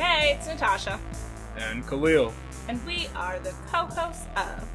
Hey, it's Natasha. And Khalil. And we are the co-hosts of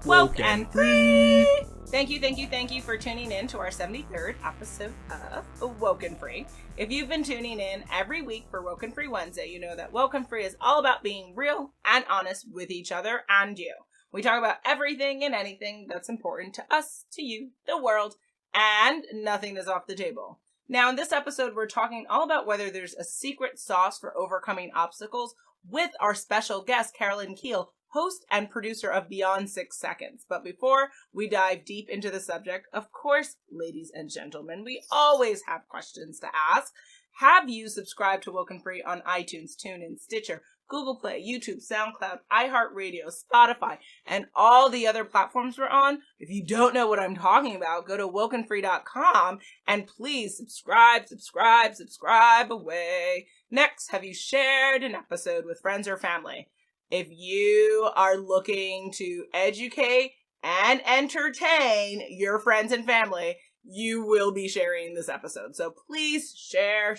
WokeNFree. Thank you for tuning in to our 73rd episode of WokeNFree. If you've been tuning in every week for WokeNFree Wednesday, you know that WokeNFree is all about being real and honest with each other and you. We talk about everything and anything that's important to us, to you, the world, and nothing is off the table. Now, in this episode, we're talking all about whether there's a secret sauce for overcoming obstacles with our special guest, Carolyn Kiel, host and producer of Beyond 6 Seconds. But before we dive deep into the subject, of course, ladies and gentlemen, we always have questions to ask. Have you subscribed to WokeNFree on iTunes, TuneIn, Stitcher, Google Play, YouTube, SoundCloud, iHeartRadio, Spotify, and all the other platforms we're on? If you don't know what I'm talking about, go to WokeNFree.com and please subscribe away. Next, have you shared an episode with friends or family? If you are looking to educate and entertain your friends and family, you will be sharing this episode. So please share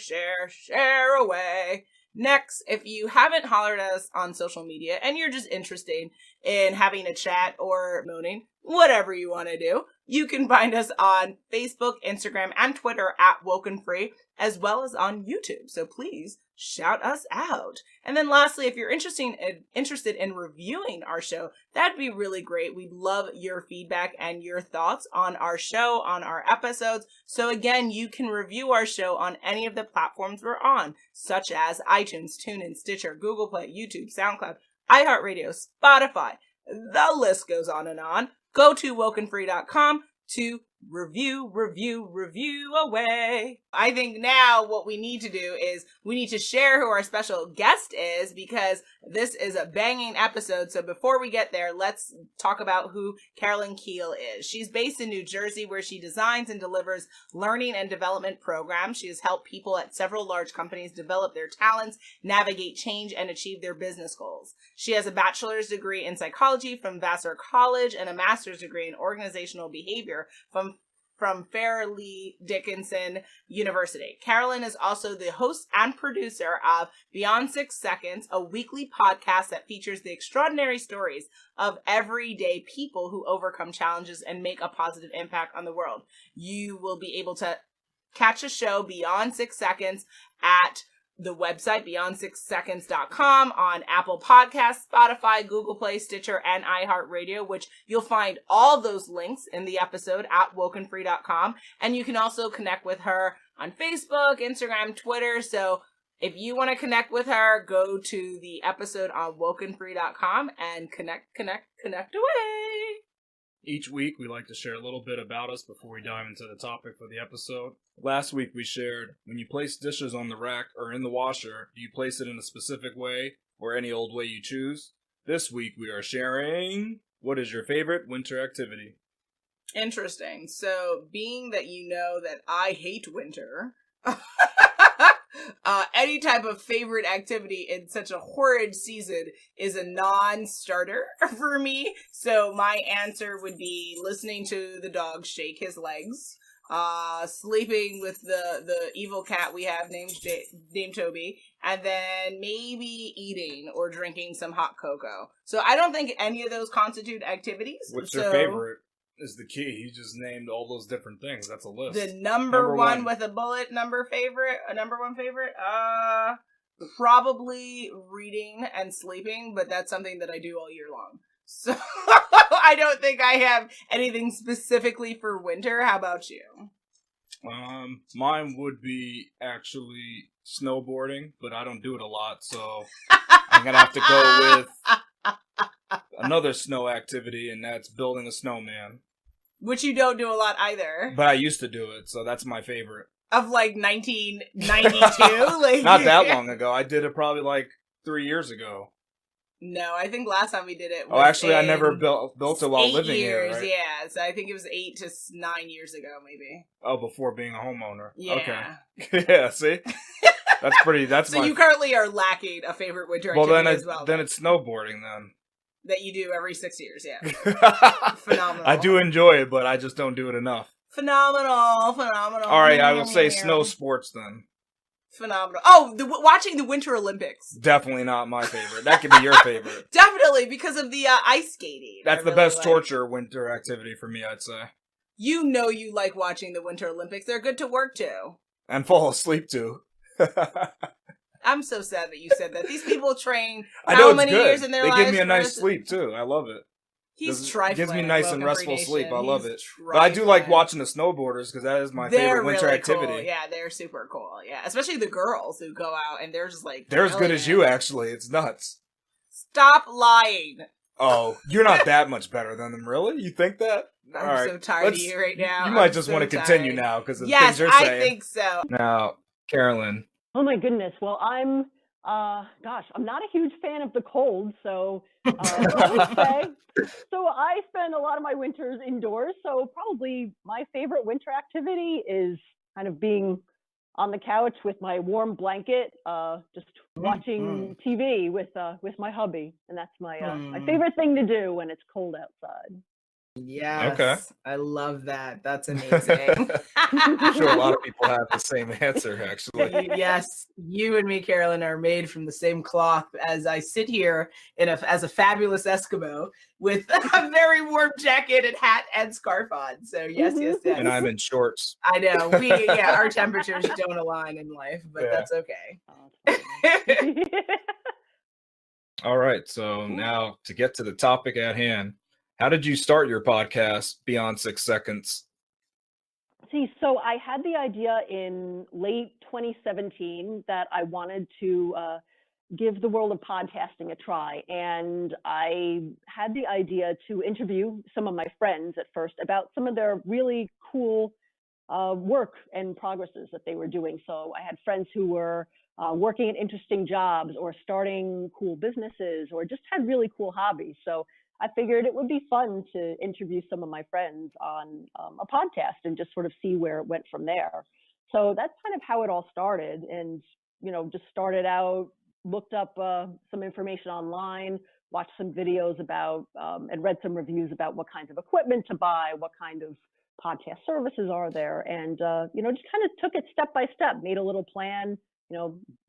away. Next, if you haven't hollered at us on social media and you're just interested in having a chat or moaning, whatever you want to do, you can find us on Facebook, Instagram, and Twitter at WokeNFree, as well as on YouTube. So please shout us out. And then lastly, if you're interested in reviewing our show, that'd be really great. We'd love your feedback and your thoughts on our show, on our episodes. So again, you can review our show on any of the platforms we're on, such as iTunes, TuneIn, Stitcher, Google Play, YouTube, SoundCloud, iHeartRadio, Spotify. The list goes on and on. Go to WokeNFree.com to review away. I think now what we need to do is we need to share who our special guest is, because this is a banging episode. So before we get there, let's talk about who Carolyn Kiel is. She's based in New Jersey, where she designs and delivers learning and development programs. She has helped people at several large companies develop their talents, navigate change, and achieve their business goals. She has a bachelor's degree in psychology from Vassar College and a master's degree in organizational behavior from Fairleigh Dickinson University. Carolyn is also the host and producer of Beyond 6 Seconds, a weekly podcast that features the extraordinary stories of everyday people who overcome challenges and make a positive impact on the world. You will be able to catch a show Beyond 6 Seconds at the website beyond6seconds.com, on Apple Podcasts, Spotify, Google Play, Stitcher, and iHeartRadio, which you'll find all those links in the episode at WokeNFree.com. And you can also connect with her on Facebook, Instagram, Twitter. So if you want to connect with her, go to the episode on WokeNFree.com and connect away. Each week, we like to share a little bit about us before we dive into the topic for the episode. Last week, we shared, when you place dishes on the rack or in the washer, do you place it in a specific way or any old way you choose? This week, we are sharing, what is your favorite winter activity? Interesting. So, being that you know that I hate winter, any type of favorite activity in such a horrid season is a non-starter for me. So my answer would be listening to the dog shake his legs, sleeping with the evil cat we have named Toby, and then maybe eating or drinking some hot cocoa. So I don't think any of those constitute activities. What's your favorite? Is the key. You just named all those different things. That's a list. The number one with a bullet, number one favorite? Probably reading and sleeping, but that's something that I do all year long. So I don't think I have anything specifically for winter. How about you? Mine would be actually snowboarding, but I don't do it a lot, so I'm gonna have to go with another snow activity, and that's building a snowman. Which you don't do a lot either. But I used to do it, so that's my favorite. Of like 1992? Like, not that long ago. I did it probably like 3 years ago. No, I think last time we did it was I never built it while living here, right? Yeah, so I think it was 8 to 9 years ago, maybe. Oh, before being a homeowner. Yeah. Okay. Yeah, see? So you currently are lacking a favorite winter activity as well. Then it's snowboarding then. That you do every 6 years, yeah. Phenomenal. I do enjoy it, but I just don't do it enough. Phenomenal. All right, I will say snow sports then. Phenomenal. Oh, watching the Winter Olympics. Definitely not my favorite. That could be your favorite. Definitely, because of the ice skating. That's the best torture winter activity for me, I'd say. You know you like watching the Winter Olympics. They're good to work to. And fall asleep to. I'm so sad that you said that. These people train many years in their lives? They give me a nice sleep, too. I love it. He's trifling. Gives me nice and restful sleep. I love it. Trifling. But I do like watching the snowboarders because that is my favorite winter activity. Cool. Yeah, they're super cool. Yeah, especially the girls who go out and they're just like... They're as good as you, actually. It's nuts. Stop lying. Oh, you're not that much better than them, really? You think that? I'm so tired of you right now. You might just want to continue now because of the things you're saying. Yes, I think so. Now, Carolyn. Oh my goodness. Well, I'm not a huge fan of the cold, so I would say, so I spend a lot of my winters indoors, so probably my favorite winter activity is kind of being on the couch with my warm blanket, just watching TV with my hubby, and that's my favorite thing to do when it's cold outside. Yes. Okay. I love that. That's amazing. I'm sure a lot of people have the same answer, actually. Yes. You and me, Carolyn, are made from the same cloth as I sit here as a fabulous Eskimo with a very warm jacket and hat and scarf on. So yes. And I'm in shorts. I know. Our temperatures don't align in life, but that's okay. All right. So now to get to the topic at hand. How did you start your podcast, Beyond 6 Seconds? See, so I had the idea in late 2017 that I wanted to give the world of podcasting a try. And I had the idea to interview some of my friends at first about some of their really cool work and progresses that they were doing. So I had friends who were working at interesting jobs or starting cool businesses or just had really cool hobbies. So I figured it would be fun to interview some of my friends on a podcast and just sort of see where it went from there. So that's kind of how it all started. And, just started out, looked up some information online, watched some videos about and read some reviews about what kinds of equipment to buy, what kind of podcast services are there. And, just kind of took it step by step, made a little plan,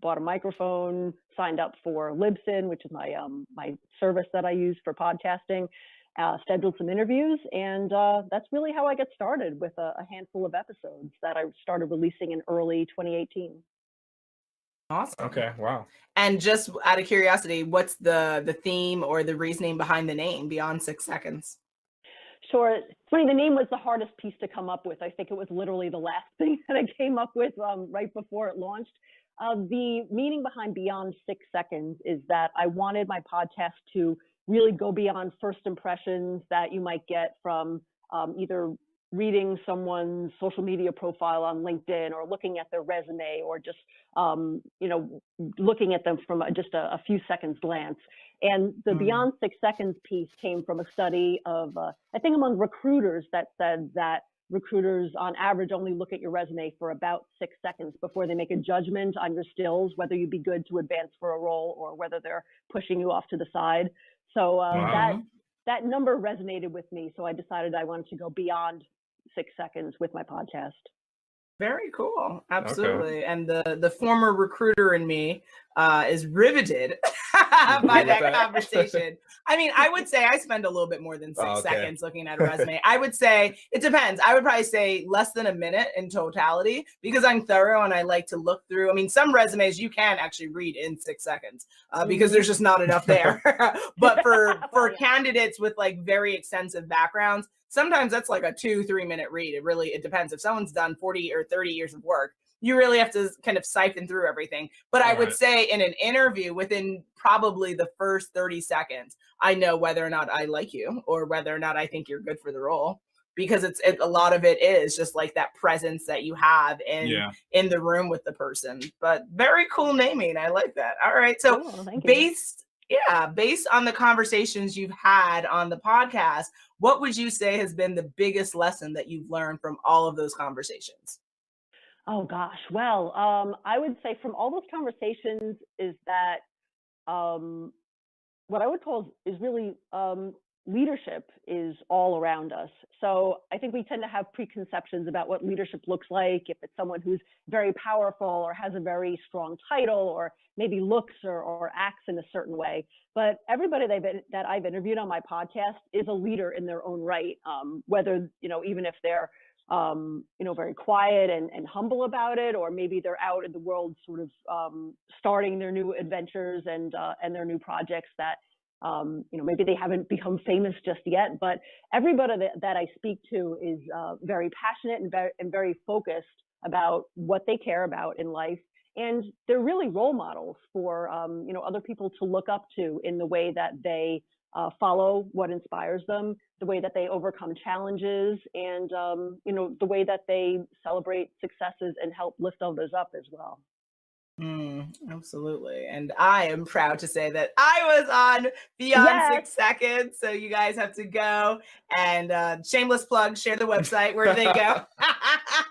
bought a microphone, signed up for Libsyn, which is my service that I use for podcasting, scheduled some interviews, and that's really how I got started with a handful of episodes that I started releasing in early 2018. Awesome. Okay, wow. And just out of curiosity, what's the theme or the reasoning behind the name, Beyond 6 Seconds? Sure. It's funny, the name was the hardest piece to come up with. I think it was literally the last thing that I came up with right before it launched. The meaning behind Beyond 6 Seconds is that I wanted my podcast to really go beyond first impressions that you might get from either reading someone's social media profile on LinkedIn or looking at their resume or just, looking at them from just a few seconds glance. And the Beyond 6 Seconds piece came from a study of, I think among recruiters that said that recruiters on average only look at your resume for about 6 seconds before they make a judgment on your skills, whether you'd be good to advance for a role or whether they're pushing you off to the side. So that number resonated with me. So I decided I wanted to go beyond 6 seconds with my podcast. Very cool. Absolutely. Okay. And the former recruiter in me is riveted by that conversation. I mean, I would say I spend a little bit more than 6 seconds looking at a resume. I would say it depends. I would probably say less than a minute in totality because I'm thorough and I like to look through. I mean, some resumes you can actually read in 6 seconds because there's just not enough there. But for candidates with like very extensive backgrounds, sometimes that's like a 2-3 minute read. It depends. If someone's done 40 or 30 years of work, you really have to kind of siphon through everything. But I would say in an interview, within probably the first 30 seconds, I know whether or not I like you or whether or not I think you're good for the role. Because a lot of it is just like that presence that you have in the room with the person. But very cool naming. I like that. All right. So based on the conversations you've had on the podcast, what would you say has been the biggest lesson that you've learned from all of those conversations? Oh, gosh. Well, I would say from all those conversations is that what I would call is really leadership is all around us. So I think we tend to have preconceptions about what leadership looks like, if it's someone who's very powerful or has a very strong title or maybe looks or acts in a certain way. But everybody that I've interviewed on my podcast is a leader in their own right, whether, even if they're, very quiet and humble about it, or maybe they're out in the world sort of starting their new adventures and their new projects that, maybe they haven't become famous just yet, but everybody that I speak to is very passionate and very focused about what they care about in life. And they're really role models for, other people to look up to in the way that they follow what inspires them, the way that they overcome challenges, and, the way that they celebrate successes and help lift others up as well. Absolutely. And I am proud to say that I was on Beyond Yes. 6 Seconds. So you guys have to go and shameless plug, share the website. Where do they go?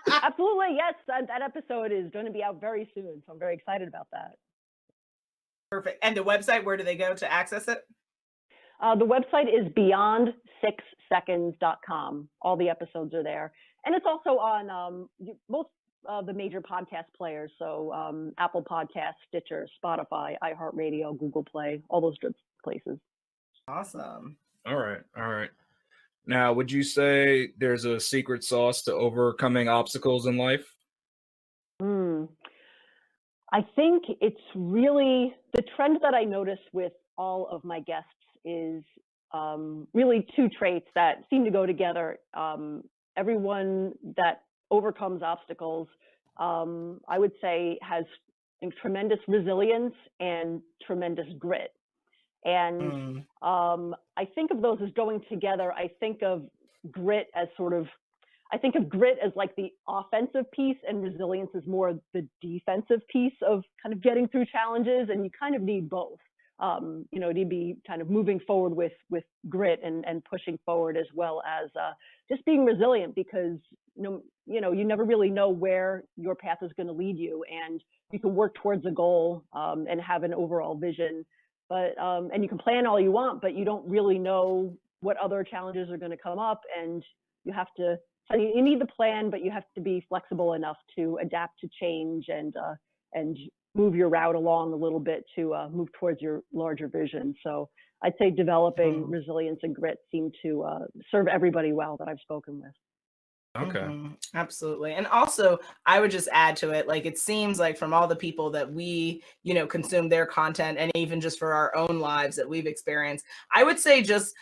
Absolutely. Yes. That episode is going to be out very soon. So I'm very excited about that. Perfect. And the website, where do they go to access it? The website is beyond6seconds.com. All the episodes are there. And it's also on most the major podcast players. So Apple Podcasts, Stitcher, Spotify, iHeartRadio, Google Play, all those good places. Awesome. All right. Now, would you say there's a secret sauce to overcoming obstacles in life? I think it's really the trend that I notice with all of my guests is really two traits that seem to go together. Everyone that overcomes obstacles, I would say, has tremendous resilience and tremendous grit. And I think of those as going together. I think of grit as like the offensive piece, and resilience is more the defensive piece of kind of getting through challenges. And you kind of need both, to be kind of moving forward with grit and pushing forward, as well as just being resilient, because you never really know where your path is going to lead you, and you can work towards a goal and have an overall vision, but and you can plan all you want, but you don't really know what other challenges are going to come up, and you have to. So you need the plan, but you have to be flexible enough to adapt to change and move your route along a little bit to move towards your larger vision. So I'd say developing resilience and grit seem to serve everybody well that I've spoken with. Okay. Absolutely. And also, I would just add to it, like, it seems like from all the people that we, consume their content, and even just for our own lives that we've experienced, I would say just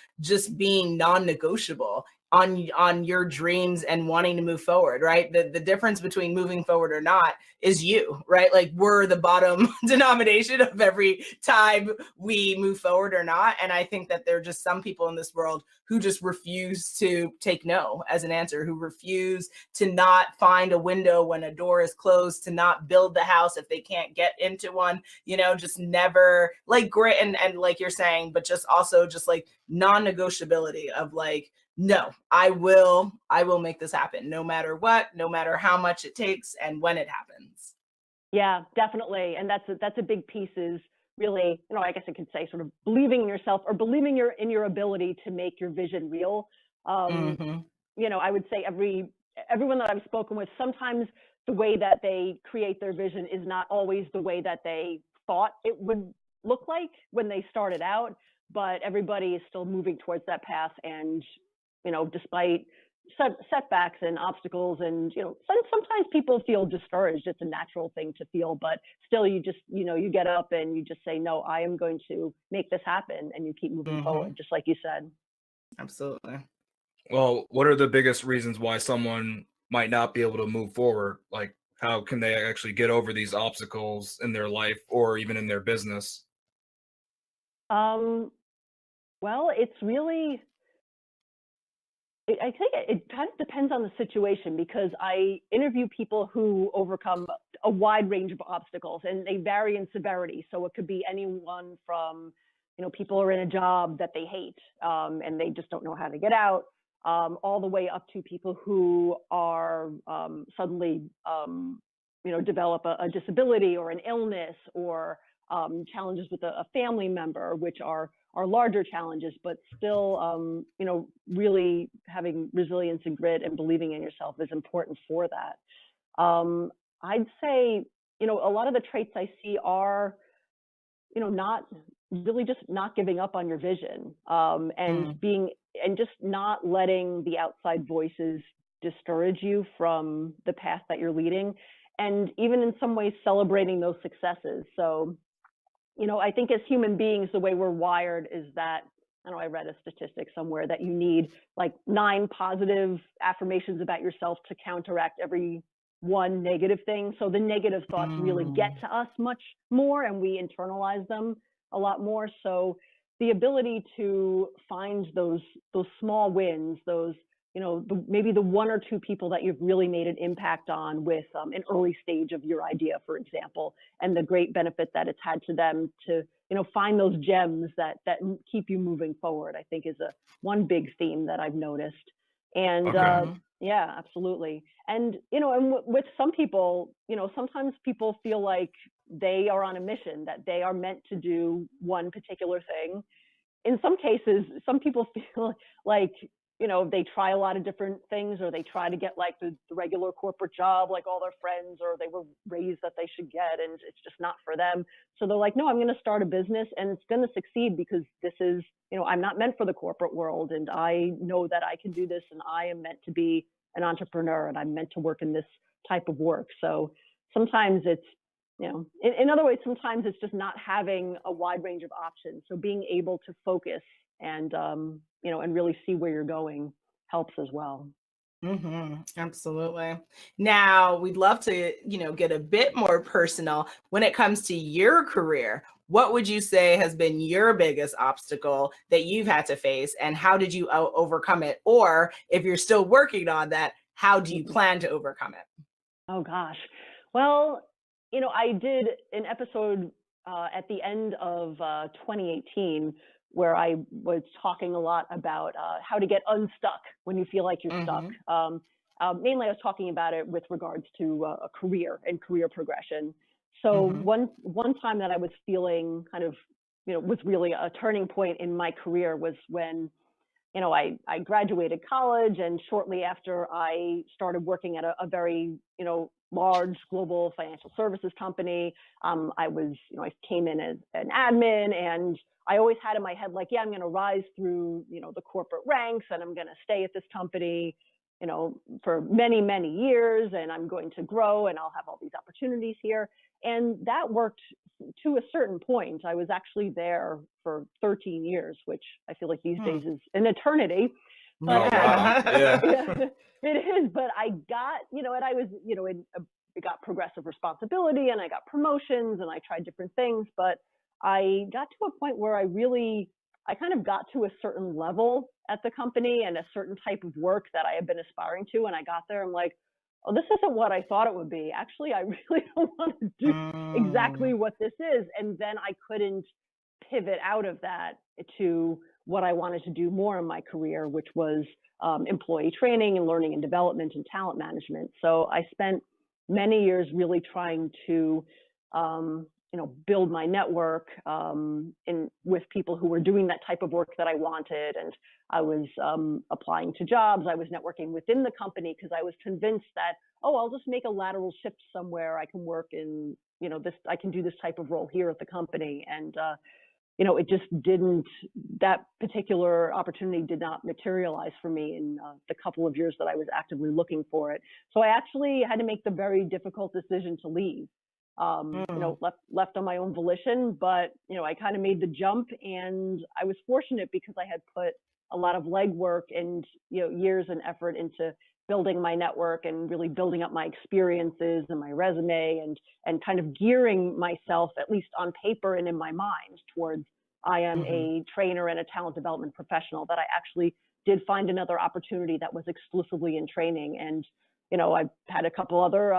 being non-negotiable on your dreams and wanting to move forward, right? The difference between moving forward or not is you, right? Like, we're the bottom denomination of every time we move forward or not. And I think that there are just some people in this world who just refuse to take no as an answer, who refuse to not find a window when a door is closed, to not build the house if they can't get into one, just never, like, grit and like you're saying, but just also just like non-negotiability of like, no, I will make this happen no matter what, no matter how much it takes and when it happens. Yeah, definitely. And that's a big piece, is really, I guess I could say sort of believing in yourself, or believing in your ability to make your vision real. I would say everyone that I've spoken with, sometimes the way that they create their vision is not always the way that they thought it would look like when they started out, but everybody is still moving towards that path. And despite setbacks and obstacles, and sometimes people feel discouraged. It's a natural thing to feel, but still, you just you get up and you just say, no, I am going to make this happen, and you keep moving forward, just like you said. Absolutely. Well, what are the biggest reasons why someone might not be able to move forward? Like, how can they actually get over these obstacles in their life or even in their business? Well, it's really, I think it kind of depends on the situation, because I interview people who overcome a wide range of obstacles, and they vary in severity. So it could be anyone from, people are in a job that they hate and they just don't know how to get out, all the way up to people who are suddenly, develop a disability or an illness, or challenges with a family member, which are our larger challenges, but still, really having resilience and grit and believing in yourself is important for that. I'd say, a lot of the traits I see are, not really just not giving up on your vision, and just not letting the outside voices discourage you from the path that you're leading, and even in some ways celebrating those successes. So, I think as human beings, the way we're wired is that, I read a statistic somewhere that you need like 9 positive affirmations about yourself to counteract every one negative thing. So the negative thoughts really get to us much more, and we internalize them a lot more. So the ability to find those small wins, those, maybe the 1 or 2 people that you've really made an impact on with an early stage of your idea, for example, and the great benefit that it's had to them to, find those gems that keep you moving forward, I think is one big theme that I've noticed. And yeah, absolutely. And, and with some people, sometimes people feel like they are on a mission, that they are meant to do one particular thing. In some cases, some people feel like, they try a lot of different things, or they try to get like the regular corporate job, like all their friends, or they were raised that they should get, and it's just not for them. So they're like, no, I'm going to start a business and it's going to succeed because this is, I'm not meant for the corporate world, and I know that I can do this, and I am meant to be an entrepreneur, and I'm meant to work in this type of work. So sometimes it's, in other ways, sometimes it's just not having a wide range of options. So being able to focus and, and really see where you're going helps as well. Absolutely. Now, we'd love to, get a bit more personal when it comes to your career. What would you say has been your biggest obstacle that you've had to face, and how did you overcome it? Or if you're still working on that, how do you plan to overcome it? Oh, gosh. Well, I did an episode at the end of 2018 where I was talking a lot about how to get unstuck when you feel like you're stuck. Mainly, I was talking about it with regards to a career and career progression. So one time that I was feeling kind of, was really a turning point in my career was when, I graduated college, and shortly after I started working at a very, large global financial services company. I came in as an admin, and I always had in my head, like, yeah, I'm going to rise through, the corporate ranks, and I'm going to stay at this company, for many, many years, and I'm going to grow, and I'll have all these opportunities here. And that worked to a certain point. I was actually there for 13 years, which I feel like these days is an eternity. But it is. But I got, and I was, I got progressive responsibility, and I got promotions, and I tried different things. But I got to a point where I kind of got to a certain level at the company and a certain type of work that I had been aspiring to. And I got there, I'm like, oh, this isn't what I thought it would be. Actually, I really don't want to do exactly what this is. And then I couldn't pivot out of that to what I wanted to do more in my career, which was employee training and learning and development and talent management. So I spent many years really trying to, build my network with people who were doing that type of work that I wanted. And I was applying to jobs. I was networking within the company because I was convinced that, I'll just make a lateral shift somewhere. I can work in, I can do this type of role here at the company. And, it just didn't, that particular opportunity did not materialize for me in the couple of years that I was actively looking for it. So I actually had to make the very difficult decision to leave. Left on my own volition, but, I kind of made the jump, and I was fortunate because I had put a lot of legwork and, years and effort into building my network and really building up my experiences and my resume and kind of gearing myself, at least on paper and in my mind, towards I am a trainer and a talent development professional, that I actually did find another opportunity that was exclusively in training. And, I've had a couple other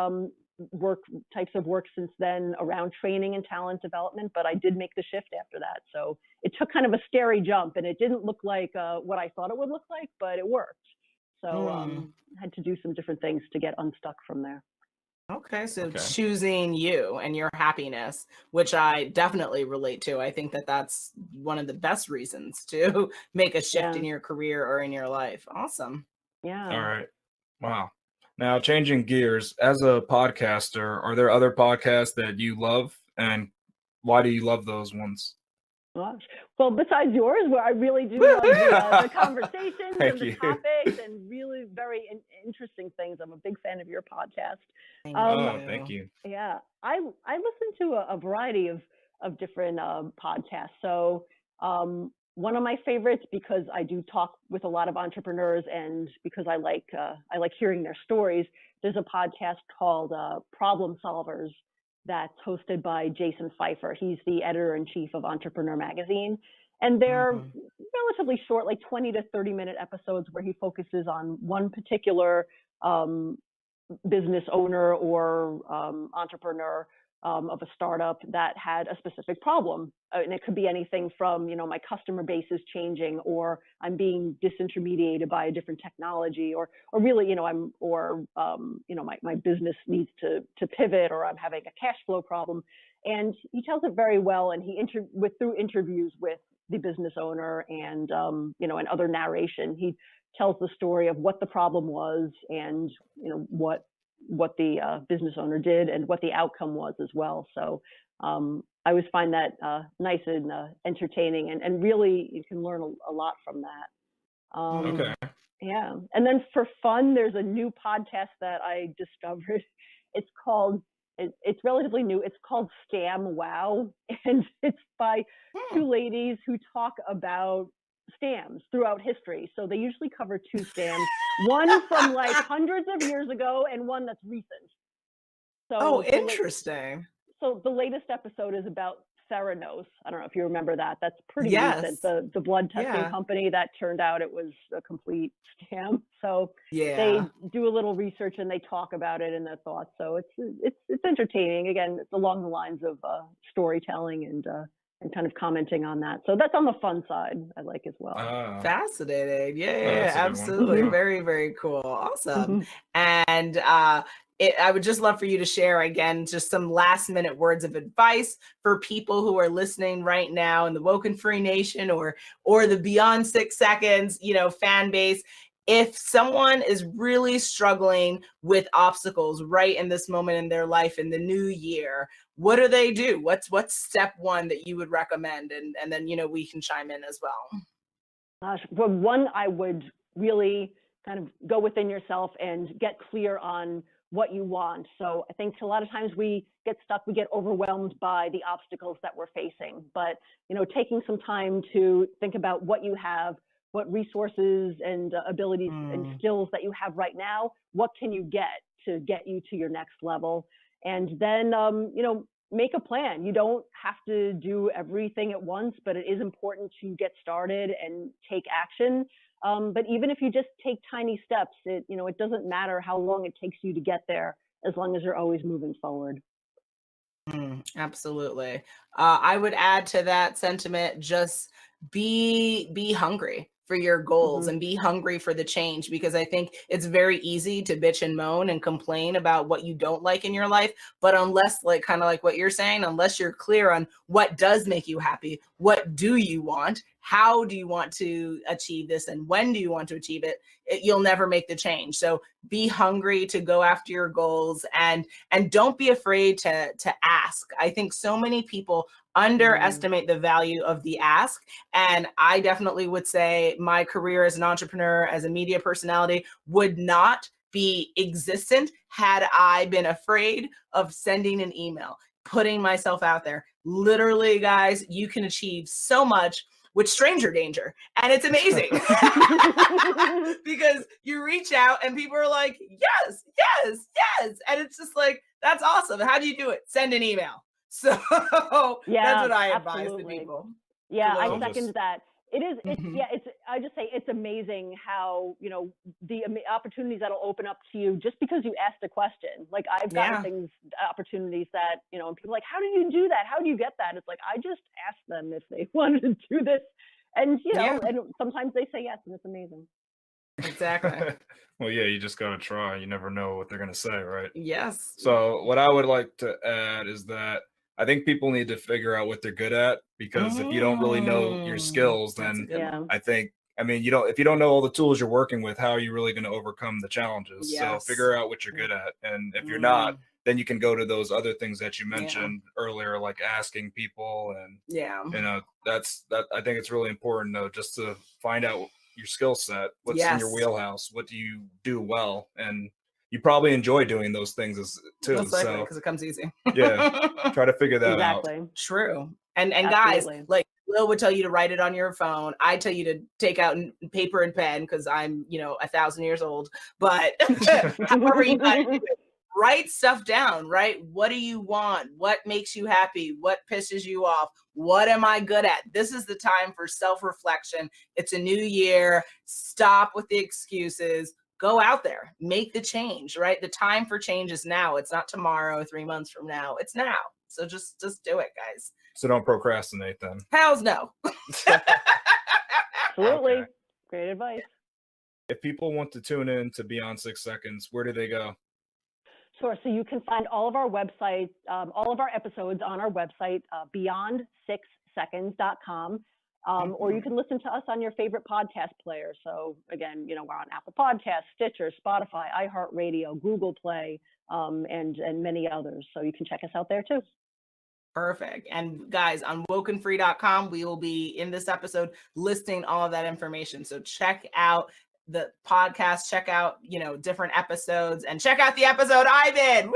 types of work since then around training and talent development, but I did make the shift after that. So it took kind of a scary jump, and it didn't look like what I thought it would look like, but it worked. So I had to do some different things to get unstuck from there. Okay, so Okay. choosing you and your happiness, which I definitely relate to. I think that that's one of the best reasons to make a shift Yeah, in your career or in your life. Awesome. All yeah. right. Wow. Now, changing gears, as a podcaster, are there other podcasts that you love, and why do you love those ones? Gosh. Well, besides yours, where I really do Woo! love the conversations and Thank the you. topics and really very interesting things. I'm a big fan of your podcast. Thank Um, Oh, thank you. you. yeah, I listen to a variety of different podcasts. So one of my favorites, because I do talk with a lot of entrepreneurs and because I like hearing their stories. There's a podcast called Problem Solvers that's hosted by Jason Pfeiffer. He's the editor-in-chief of Entrepreneur Magazine. And they're Mhm. relatively short, like 20 to 30-minute episodes where he focuses on one particular um, business owner or entrepreneur of a startup that had a specific problem. And it could be anything from, my customer base is changing, or I'm being disintermediated by a different technology, or really, my business needs to pivot, or I'm having a cash flow problem. And he tells it very well. And through interviews with the business owner and, and other narration, he tells the story of what the problem was and, what the business owner did and what the outcome was as well. So I always find that nice and entertaining, and really you can learn a lot from that. Okay. Yeah. And then for fun, there's a new podcast that I discovered. It's called, it's relatively new. It's called Scam Wow. And it's by Hmm. two ladies who talk about scams throughout history. So they usually cover two scams, one from like hundreds of years ago and one that's recent. Oh, So interesting. so the latest episode is about Theranos. I don't know if you remember that. That's pretty recent. Yes. The blood testing Yeah. company that turned out it was a complete scam. So they Yeah. do a little research and they talk about it and their thoughts. So it's entertaining. Again, it's along the lines of storytelling and kind of commenting on that. So that's on the fun side. I like as well. Fascinating. Yeah, yeah, Oh, yeah, that's a good one. absolutely. Mhm. Wow. Very, very cool. Awesome. Mhm. And I would just love for you to share again just some last minute words of advice for people who are listening right now in the WokeNFree Nation or the Beyond 6 Seconds, fan base. If someone is really struggling with obstacles right in this moment in their life in the new year, what do they do? What's step one that you would recommend? And then we can chime in as well. Gosh, well, one, I would really kind of go within yourself and get clear on what you want. So I think a lot of times we get stuck, we get overwhelmed by the obstacles that we're facing. But, taking some time to think about what you have, what resources and abilities and Mm. skills that you have right now, what can you get to get you to your next level? And then, make a plan. You don't have to do everything at once, but it is important to get started and take action. But even if you just take tiny steps, it doesn't matter how long it takes you to get there, as long as you're always moving forward. Absolutely. I would add to that sentiment, just be hungry for your goals Hmm. and be hungry for the change, because I think it's very easy to bitch and moan and complain about what you don't like in your life, but unless, like, kind of like what you're saying, unless you're clear on what does make you happy, what do you want, how do you want to achieve this, and when do you want to achieve it, you'll never make the change. So be hungry to go after your goals, and don't be afraid to ask. I think so many people underestimate the value of the ask, and I definitely would say my career as an entrepreneur, as a media personality, would not be existent had I been afraid of sending an email, putting myself out there. Literally, guys, you can achieve so much with stranger danger, and it's amazing. Because you reach out and people are like, yes, yes, yes. And it's just like, that's awesome. How do you do it? Send an email. So that's Yeah, what I advise the absolutely. people. It's a Yeah, I So little. just second that. Mhm. I just say it's amazing how, the opportunities that'll open up to you just because you asked a question. Like I've gotten Yeah. opportunities that, and people are like, how do you do that? How do you get that? It's like, I just asked them if they wanted to do this. And, Yeah. and sometimes they say yes, and it's amazing. Exactly. Well, yeah, you just gotta try. You never know what they're gonna say, right? Yes. So what I would like to add is that I think people need to figure out what they're good at, because if you don't really know your skills, That's a then good Yeah. one. you don't, if you don't know all the tools you're working with, how are you really going to overcome the challenges? So Yes. figure out what you're good at. And if you're not, then you can go to those other things that you mentioned earlier, like asking people. And, Yeah. I think it's really important though, just to find out your skill set, what's in your Yes. wheelhouse, what do you do well? And you probably enjoy doing those things too. Most likely, So because it comes easy. yeah, try to figure that out. Exactly. True. And guys, Absolutely. like Will would tell you to write it on your phone. I tell you to take out paper and pen because I'm, 1,000 years old. But however you guys do it, write stuff down, right? What do you want? What makes you happy? What pisses you off? What am I good at? This is the time for self-reflection. It's a new year. Stop with the excuses. Go out there, make the change, right? The time for change is now. It's not tomorrow, 3 months from now. It's now. So just do it, guys. So don't procrastinate then. Hells no. Absolutely. Okay. Great advice. If people want to tune in to Beyond 6 Seconds, where do they go? Sure. So you can find all of our websites, all of our episodes on our website, beyond6seconds.com. Or you can listen to us on your favorite podcast player. So again, we're on Apple Podcasts, Stitcher, Spotify, iHeartRadio, Google Play, and many others. So you can check us out there too. Perfect. And guys, on WokeNFree.com, we will be in this episode listing all of that information. So check out the podcast, check out, different episodes, and check out the episode I did.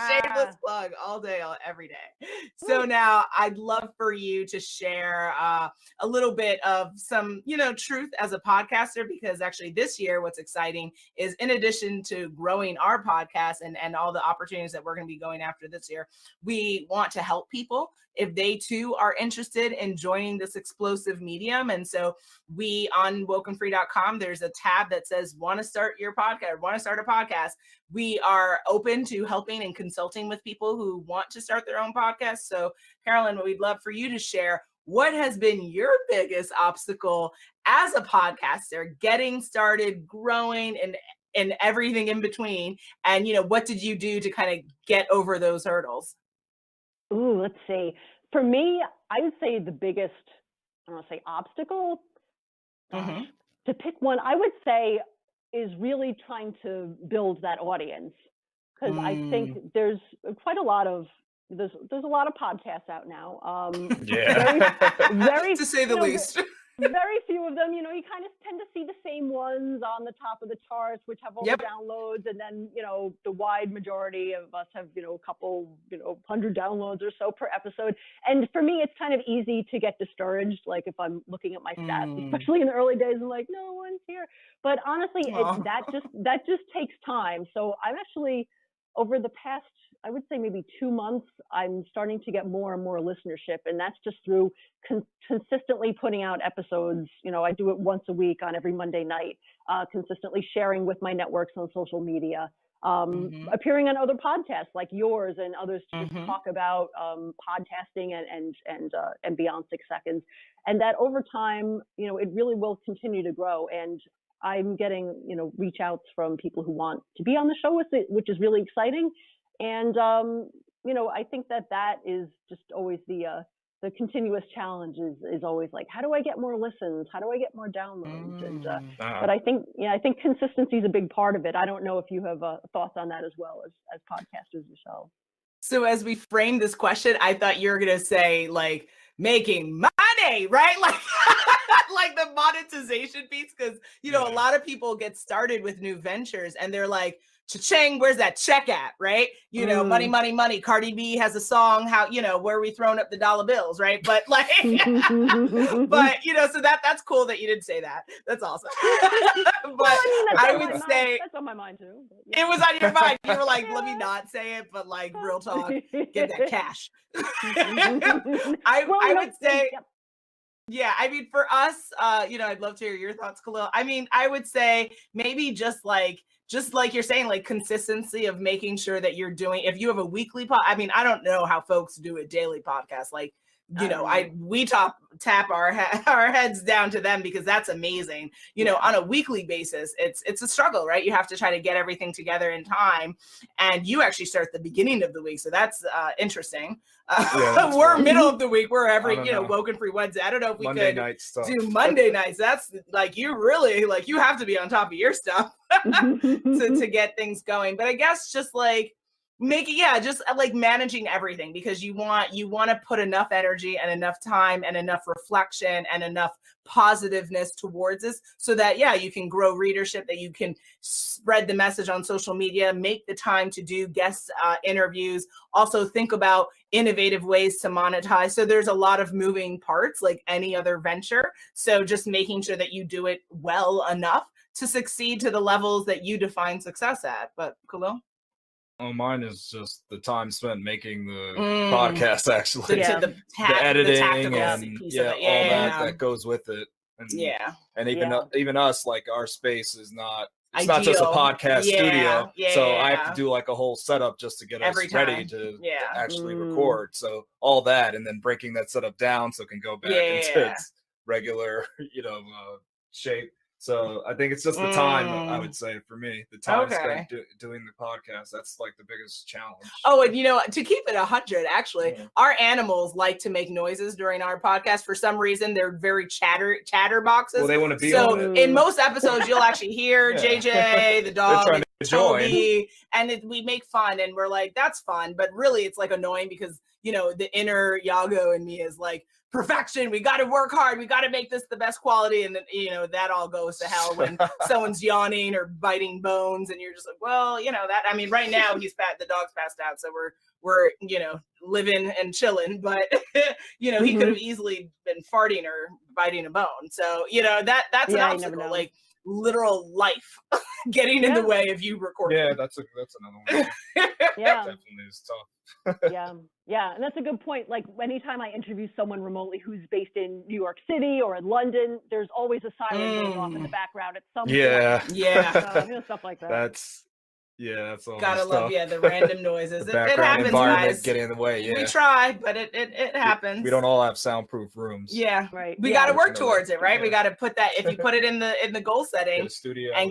Shameless plug all day, every day. So now I'd love for you to share a little bit of some, truth as a podcaster, because actually this year, what's exciting is in addition to growing our podcast and all the opportunities that we're going to be going after this year, we want to help people if they too are interested in joining this explosive medium. And so we on WokeNFree.com, there's a tab that says, want to start a podcast. We are open to helping and consulting with people who want to start their own podcast. So Carolyn, we'd love for you to share what has been your biggest obstacle as a podcaster, getting started, growing, and everything in between. And, what did you do to kind of get over those hurdles? Ooh, let's see. For me, I would say the biggest, I don't want to say obstacle, to pick one, I would say is really trying to build that audience. Because I think there's quite a lot of, there's a lot of podcasts out now. Yeah. Very to say the least. Very few of them, you kind of tend to see the same ones on the top of the charts, which have all the downloads. And then, the wide majority of us have, a couple, 100 downloads or so per episode. And for me, it's kind of easy to get discouraged. Like if I'm looking at my stats, especially in the early days, I'm like, no one's here. But honestly, that just takes time. So I'm actually, over the past, I would say maybe 2 months, I'm starting to get more and more listenership. And that's just through consistently putting out episodes. I do it once a week on every Monday night, consistently sharing with my networks on social media, appearing on other podcasts like yours and others to just talk about podcasting and Beyond 6 Seconds. And that over time, it really will continue to grow. And I'm getting, reach outs from people who want to be on the show with it, which is really exciting. And, I think that is just always the continuous challenge is always like, how do I get more listens? How do I get more downloads? And, but I think consistency is a big part of it. I don't know if you have thoughts on that as well as podcasters yourself. So as we frame this question, I thought you were going to say like making money, right? Like the monetization piece. Cause a lot of people get started with new ventures and they're like, cha-ching, where's that check at, right? Money, money, money. Cardi B has a song, how, where are we throwing up the dollar bills, right? But like, so that's cool that you didn't say that. That's awesome. But I would say that's on my mind too. It was on your mind. You were like, let me not say it, but like real talk, get that cash. I would say, yeah, I mean, for us, I'd love to hear your thoughts, Khalil. I mean, I would say maybe just like you're saying, like consistency of making sure that you're doing, if you have a weekly I mean, I don't know how folks do a daily podcast. Like you know, we tap our heads down to them, because that's amazing. You know, on a weekly basis, it's a struggle, right? You have to try to get everything together in time, and you actually start at the beginning of the week, so that's interesting. We're middle of the week. We're every WokeNFree Wednesday. I don't know if we Monday could night stuff. do Monday nights. That's like, you really, like, you have to be on top of your stuff to get things going. But I guess just like just like managing everything, because you want to put enough energy and enough time and enough reflection and enough positiveness towards this, so that you can grow readership, that you can spread the message on social media, make the time to do guest interviews, also think about innovative ways to monetize. So there's a lot of moving parts, like any other venture. So just making sure that you do it well enough to succeed to the levels that you define success at. But Khalil? Oh, mine is just the time spent making the podcast, actually. The editing and piece of it. All that goes with it. And, and even us, like, our space is not, it's not just a podcast studio. So I have to do like a whole setup just to get us ready to actually record. So all that, and then breaking that setup down so it can go back into its regular, shape. So I think it's just the time, I would say, for me, the time spent doing the podcast. That's like the biggest challenge. Oh, and to keep it 100, actually, our animals like to make noises during our podcast. For some reason, they're very chatterboxes. Well, they want to be on it. In most episodes, you'll actually hear JJ, the dog, Toby, and we make fun, and we're like, that's fun. But really, it's like annoying, because, the inner Yago in me is like, perfection, we got to work hard, we got to make this the best quality, and then that all goes to hell when someone's yawning or biting bones, and you're just like, well, that, I mean, right now the dog's passed out, so we're living and chilling, but he could have easily been farting or biting a bone, so that's an obstacle, like literal life getting in the way of you recording. That's another one. Definitely is tough. And that's a good point. Like, anytime I interview someone remotely who's based in New York City or in London, there's always a siren going off in the background at some point. Stuff like that. That's all. Gotta love the random noises. The background it happens, environment guys. getting in the way. We try, but it happens. We don't all have soundproof rooms. Right. We got to work towards it, right? We got to put that. If you put it in the goal setting,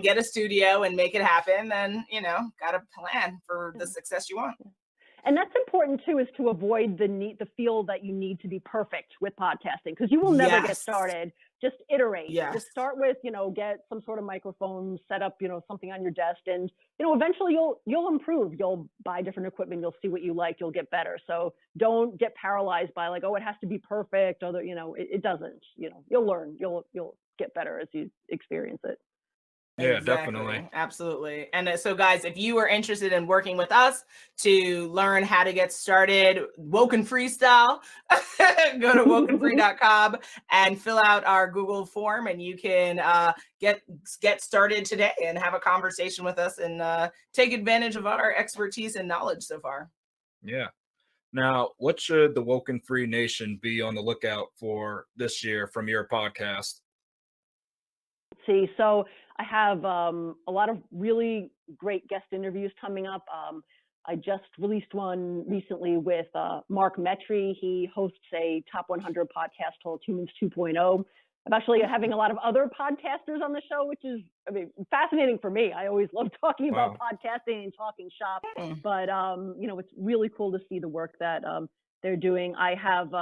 get a studio and make it happen, then got to plan for the success you want. And that's important too, is to avoid the feel that you need to be perfect with podcasting, because you will never get started. Just iterate. Just start with, get some sort of microphone, set up, something on your desk, and eventually you'll improve. You'll buy different equipment. You'll see what you like. You'll get better. So don't get paralyzed by like, oh, it has to be perfect. Or it doesn't. You'll learn. You'll get better as you experience it. Yeah, definitely. Absolutely. And so, guys, if you are interested in working with us to learn how to get started WokeNFree style, go to WokeNFree.com and fill out our Google form, and you can get started today and have a conversation with us and take advantage of our expertise and knowledge so far. Yeah. Now, what should the WokeNFree Nation be on the lookout for this year from your podcast? So I have a lot of really great guest interviews coming up. I just released one recently with Mark Metry. He hosts a top 100 podcast called Humans 2.0. I'm actually having a lot of other podcasters on the show, which is, fascinating for me. I always love talking about podcasting and talking shop, but it's really cool to see the work that they're doing. I have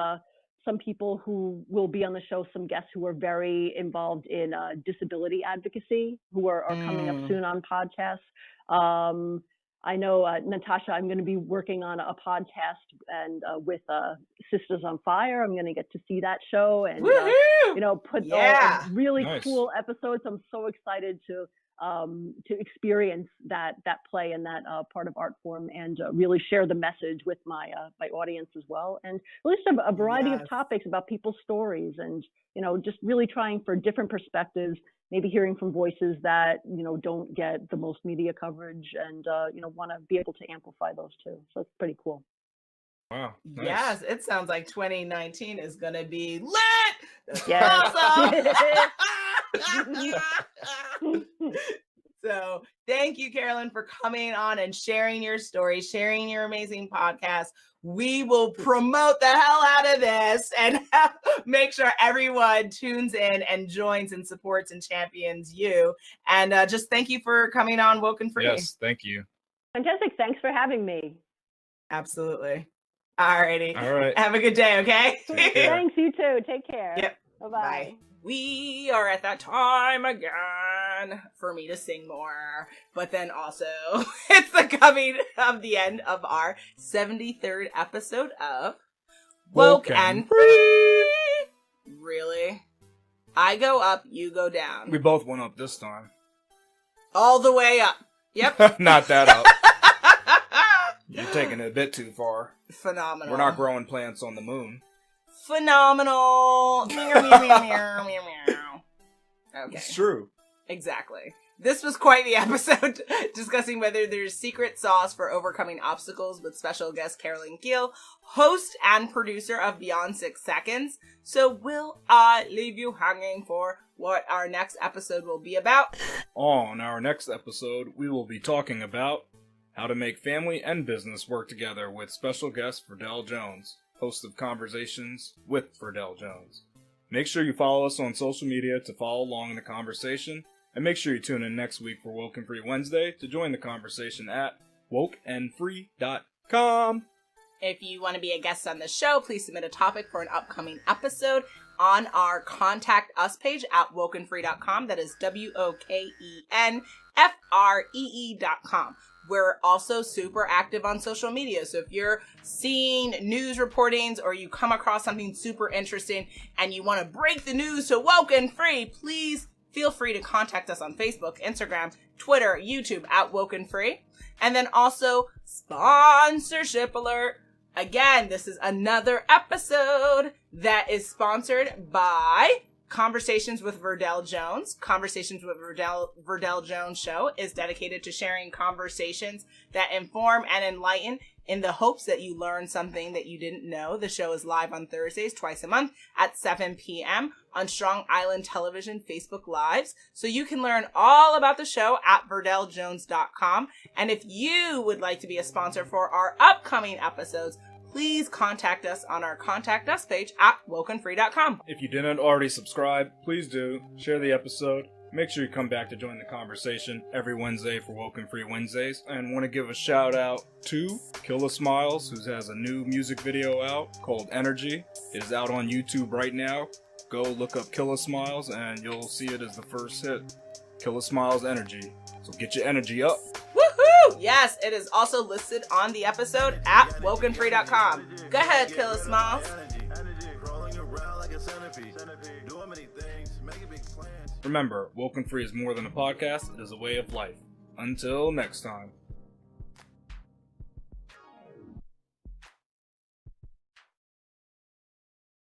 some people who will be on the show, some guests who are very involved in disability advocacy, who are coming up soon on podcasts. I know, Natasha, I'm going to be working on a podcast and with Sisters on Fire. I'm going to get to see that show and, put really cool episodes. I'm so excited to experience that play and that part of art form, and really share the message with my audience as well, and really just a variety of topics about people's stories, and just really trying for different perspectives, maybe hearing from voices that don't get the most media coverage, and want to be able to amplify those too. So it's pretty cool. Wow. Nice. Yes, it sounds like 2019 is going to be lit. Yeah. Awesome. So thank you, Carolyn, for coming on and sharing your story, sharing your amazing podcast. We will promote the hell out of this and make sure everyone tunes in and joins and supports and champions you. And just thank you for coming on Woke and Free. Yes, thank you. Fantastic. Thanks for having me. Absolutely. All righty. All right. Have a good day, okay? Take care. Thanks, you too. Take care. Yep. Bye-bye. Bye. We are at that time again for me to sing more, but then also it's the coming of the end of our 73rd episode of Woke and Free. Really? I go up, you go down. We both went up this time. All the way up. Yep. Not that up. You're taking it a bit too far. Phenomenal. We're not growing plants on the moon. Phenomenal. Meow, meow, meow, meow, meow, meow. Okay. It's true. Exactly. This was quite the episode discussing whether there's secret sauce for overcoming obstacles with special guest Carolyn Kiel, host and producer of Beyond 6 Seconds. So will I leave you hanging for what our next episode will be about? On our next episode, we will be talking about how to make family and business work together with special guest Verdell Jones, host of Conversations with Verdell Jones. Make sure you follow us on social media to follow along in the conversation, and make sure you tune in next week for Woke and Free Wednesday to join the conversation at WokeNFree.com. If you want to be a guest on the show, please submit a topic for an upcoming episode on our Contact Us page at WokeNFree.com. That is WokenFree.com. We're also super active on social media. So if you're seeing news reportings or you come across something super interesting and you want to break the news to Woke and Free, please feel free to contact us on Facebook, Instagram, Twitter, YouTube at Woke and Free. And then also sponsorship alert. Again, this is another episode that is sponsored by Conversations with Verdell Jones. Conversations with Verdell Jones show is dedicated to sharing conversations that inform and enlighten in the hopes that you learn something that you didn't know. The show is live on Thursdays twice a month at 7 p.m. on Strong Island Television Facebook Lives. So you can learn all about the show at VerdellJones.com. And if you would like to be a sponsor for our upcoming episodes, please contact us on our Contact Us page at WokenFree.com. If you didn't already subscribe, please do. Share the episode. Make sure you come back to join the conversation every Wednesday for Woke and Free Wednesdays. And want to give a shout out to Killa Smiles, who has a new music video out called Energy. It is out on YouTube right now. Go look up Killa Smiles and you'll see it as the first hit. Killa Smiles Energy. So get your energy up. Woohoo! Yes, it is also listed on the episode at WokenFree.com. Go ahead, Killa Smiles. Remember, Woke and Free is more than a podcast, it is a way of life. Until next time.